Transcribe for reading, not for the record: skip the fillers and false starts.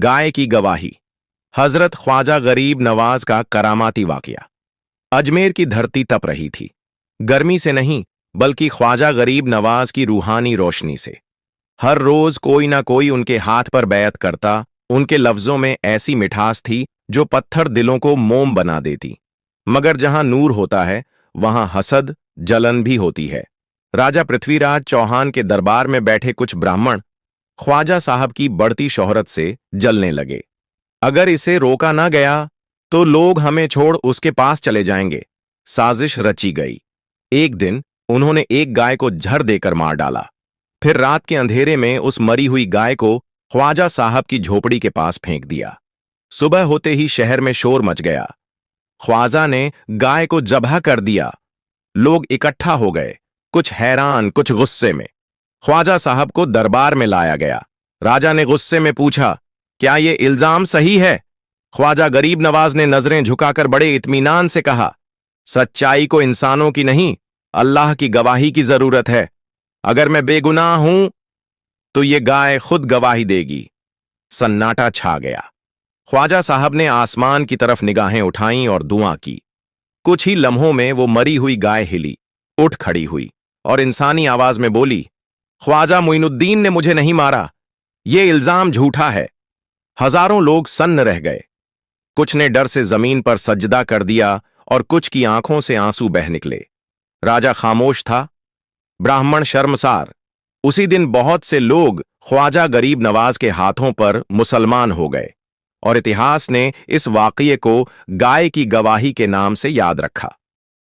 गाय की गवाही। हजरत ख्वाजा गरीब नवाज का करामाती वाकया। अजमेर की धरती तप रही थी, गर्मी से नहीं बल्कि ख्वाजा गरीब नवाज की रूहानी रोशनी से। हर रोज कोई ना कोई उनके हाथ पर बैत करता। उनके लफ्जों में ऐसी मिठास थी जो पत्थर दिलों को मोम बना देती। मगर जहां नूर होता है वहां हसद, जलन भी होती है। राजा पृथ्वीराज चौहान के दरबार में बैठे कुछ ब्राह्मण ख्वाजा साहब की बढ़ती शोहरत से जलने लगे। अगर इसे रोका ना गया तो लोग हमें छोड़ उसके पास चले जाएंगे। साजिश रची गई। एक दिन उन्होंने एक गाय को झर देकर मार डाला। फिर रात के अंधेरे में उस मरी हुई गाय को ख्वाजा साहब की झोपड़ी के पास फेंक दिया। सुबह होते ही शहर में शोर मच गया। ख्वाजा ने गाय को जबह कर दिया। लोग इकट्ठा हो गए, कुछ हैरान कुछ गुस्से में। ख्वाजा साहब को दरबार में लाया गया। राजा ने गुस्से में पूछा, क्या यह इल्जाम सही है? ख्वाजा गरीब नवाज ने नजरें झुकाकर बड़े इत्मीनान से कहा, सच्चाई को इंसानों की नहीं, अल्लाह की गवाही की जरूरत है। अगर मैं बेगुनाह हूं तो ये गाय खुद गवाही देगी। सन्नाटा छा गया। ख्वाजा साहब ने आसमान की तरफ निगाहें उठाईं और दुआ की। कुछ ही लम्हों में वो मरी हुई गाय हिली, उठ खड़ी हुई और इंसानी आवाज में बोली, ख्वाजा मुइनुद्दीन ने मुझे नहीं मारा, ये इल्जाम झूठा है। हजारों लोग सन्न रह गए। कुछ ने डर से जमीन पर सजदा कर दिया और कुछ की आंखों से आंसू बह निकले। राजा खामोश था, ब्राह्मण शर्मसार। उसी दिन बहुत से लोग ख्वाजा गरीब नवाज के हाथों पर मुसलमान हो गए और इतिहास ने इस वाकये को गाय की गवाही के नाम से याद रखा।